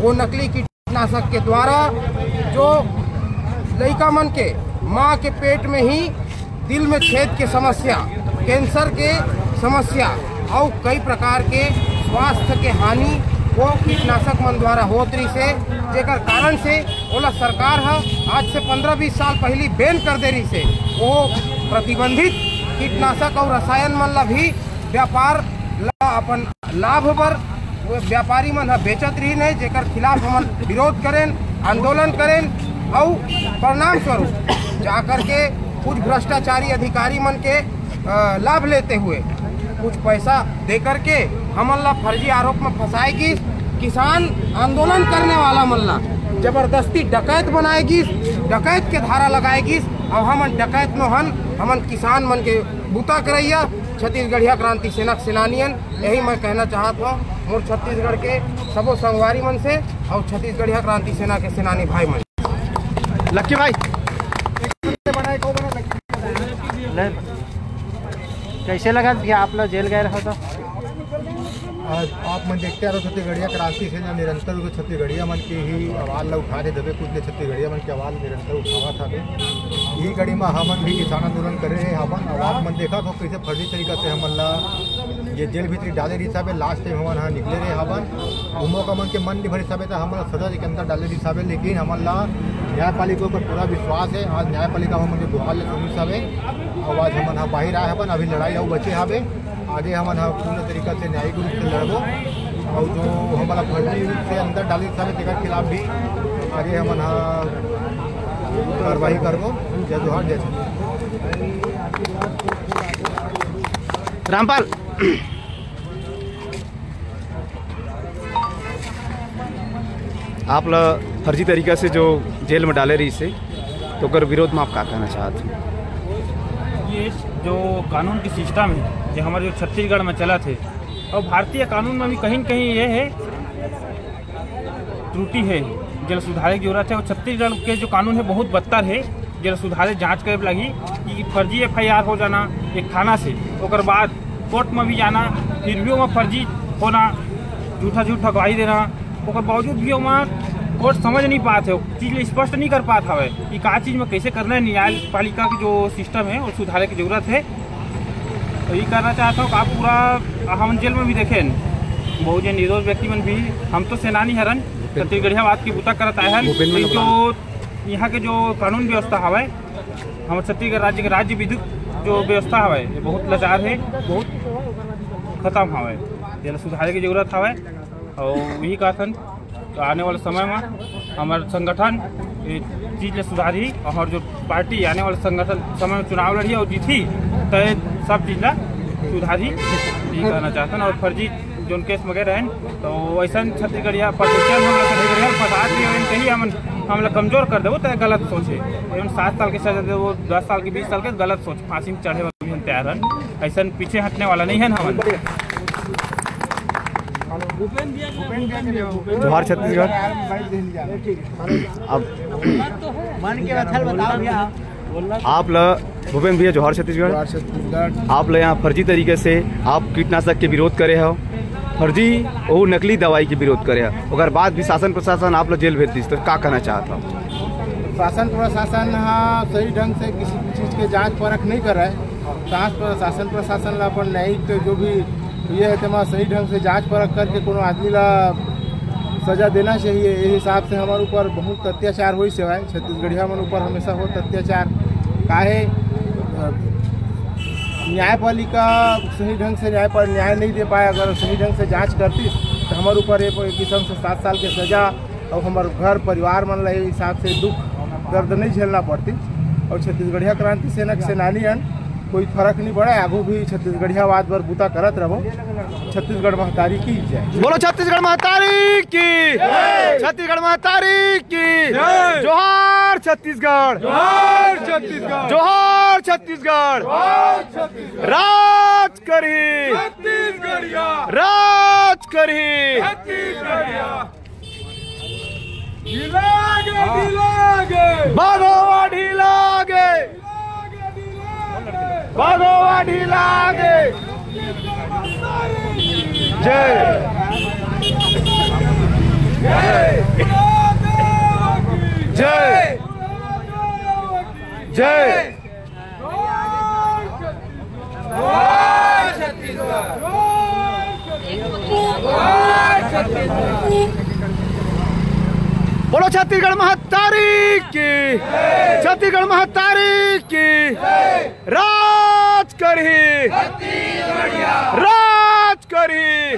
वो नकली कीटनाशक के द्वारा जो लड़का मन के माँ के पेट में ही दिल में छेद के समस्या, कैंसर के समस्या और कई प्रकार के स्वास्थ्य के हानि वो कीटनाशक मन द्वारा होत रही से, जेकर कारण से ओला सरकार है आज से 15-20 साल पहले बैन कर दे रही से। वो प्रतिबंधित कीटनाशक और रसायन मन ला भी व्यापार ला अपन लाभ पर व्यापारी मन बेचत रही है, जेकर खिलाफ हम विरोध करें, आंदोलन करें और परिणाम स्वरूप जाकर के कुछ भ्रष्टाचारी अधिकारी मन के लाभ लेते हुए कुछ पैसा दे करके हमन ला फर्जी आरोप में फंसाएगी। किसान आंदोलन करने वाला मन ला जबरदस्ती डकैत बनाएगी, डकैत के धारा लगाएगी और हमन डकैत में हमन किसान मन के बूता करैया छत्तीसगढ़िया क्रांति सेना के सेनानियन। यही मैं कहना चाहता हूँ मोर छत्तीसगढ़ के सबो संगवारी मन से और छत्तीसगढ़िया क्रांति सेना के सेनानी भाई मन। लक्की भाई कैसे लगा भैया आप लोग जेल गए रहो तो? आज आप मन देखते रहो छत्तीसगढ़िया क्रांति सेना निरंतर छत्तीसगढ़िया मन की ही आवाज़ ला उठाने दबे कुछ ने छत्तीसगढ़िया मन की आवाज़ निरंतर उठावा था। यही कड़ी में हमन भी किसान आंदोलन करे रहे हमन और आप मन देखा तो कैसे फर्जी तरीका से हमन ला ये जेल भीतरी डाले हिसाबे लास्ट टाइम हमन हाँ निकले रहे हमन घूमो का मन के मन नहीं भर हिसाबे था हमन सजा के अंदर डाले हिसाबे, लेकिन हमन ला न्यायपालिका पर पूरा विश्वास है। आज न्यायपालिका हमन के गुहार ले सुनी हिसाबे और आज हमन हाँ बाहर आए हमन अभी लड़ाई और बचे हवे। आगे हमन हाँ पूर्ण तरीका से न्यायिक रूप से लड़बो और जो हमारा फर्जी रूप से अंदर डाले हिसाबे तेकर खिलाफ भी आगे हमन हाँ कार्रवाई करबो। जय जोहार जय रामपाल आप लोग फर्जी तरीका से जो जेल में डाले रही से तो कर विरोध में आप क्या कहना चाहते हैं? ये जो कानून की सिस्टम है जो हमारे जो छत्तीसगढ़ में चला थे और भारतीय कानून में भी कहीं न कहीं ये है त्रुटि है, जल सुधारे की जरूरत है। और छत्तीसगढ़ के जो कानून है बहुत बदतर है, जल सुधारे जांच करे लगी कि फर्जी FIR हो जाना एक थाना से, और बाद कोर्ट में भी जाना, फिर भी वहाँ फर्जी होना, झूठा गवाही देना, और बावजूद भी वहाँ कोर्ट समझ नहीं पाते हो, चीज़ स्पष्ट नहीं कर पाता है कि क्या चीज़ में कैसे करना है। न्यायपालिका की जो सिस्टम है और सुधारे की जरूरत है। तो ये करना चाहता हूँ कि आप पूरा हम जेल में भी देखें बहुत जन निर्दोष व्यक्ति मन भी, हम तो सेनानी हरन छत्तीसगढ़िया बात की बूता करत आए हैं। जो यहाँ के जो कानून व्यवस्था हवा हमारे छत्तीसगढ़ राज्य के राज्य विद्युत जो व्यवस्था हवा ये बहुत लाचार है, बहुत खत्म हवा, जेल सुधारे की जरूरत हवा। और यही कहथन तो आने वाले समय में हमारे संगठन ये चीज़ ले सुधारी और जो पार्टी आने वाले संगठन समय में चुनाव लड़ी और जीती तो सब चीज़ ला सुधारी यही कहना चाहते हैं। और फर्जी जो केस वगैरह हैं तो ऐसा छत्तीसगढ़िया पटेल हम छत्तीसगढ़िया फसाद भी कहीं हम लोग कमजोर कर दे तो गलत सोचे, एवं 7 साल की सजा दे वो 10 साल की 20 साल के गलत सोच फांसी में चढ़े वाले हम तैयार हैं, ऐसा पीछे हटने वाला नहीं है हम। जोहार छत्तीसगढ़। अब आप लोग भूपेंद्र भैया जोहार छत्तीसगढ़। आप लोग यहाँ फर्जी तरीके से आप कीटनाशक के विरोध करे हो, फर्जी और नकली दवाई के विरोध करे हो, अगर बाद भी शासन प्रशासन आप लोग जेल भेज दी तो क्या कहना चाहता हूँ? शासन प्रशासन हाँ सही ढंग से किसी चीज़ के जांच परख नहीं कर रहा है। शासन प्रशासन ला अपन न्यायिक जो भी ये है तो सही ढंग से जांच परख करके कोनो आदमी ला सजा देना चाहिए। ये हिसाब से हमारे ऊपर बहुत अत्याचार हुई से है, छत्तीसगढ़िया मन ऊपर हमेशा बहुत अत्याचार काहे न्यायपालिका सही ढंग से न्याय नहीं दे पाए। अगर सही ढंग से जांच करती तो हमारे ऊपर एक किस्म से 7 साल के सजा और हमारे घर परिवार मन ला हिसाब से दुख दर्द नहीं झेलना पड़ती। और छत्तीसगढ़िया क्रांति सेना के सेनानियन कोई फर्क नहीं पड़ा, आगू भी छत्तीसगढ़िया बात पर बूता करत रहो। छत्तीसगढ़ महतारी की जय बोलो, छत्तीसगढ़ महतारी की, छत्तीसगढ़ महतारी की, जोहार छत्तीसगढ़, जोहार छत्तीसगढ़, जोहार छत्तीसगढ़, राज करही छत्तीसगढ़िया, राज करही छत्तीसगढ़िया, बागोवा ढीलागे, बागोवा ढीलागे, जय जय। जय। बोलो छत्तीसगढ़ महतारी की, छत्तीसगढ़ महतारी की। राज करही, राज करही।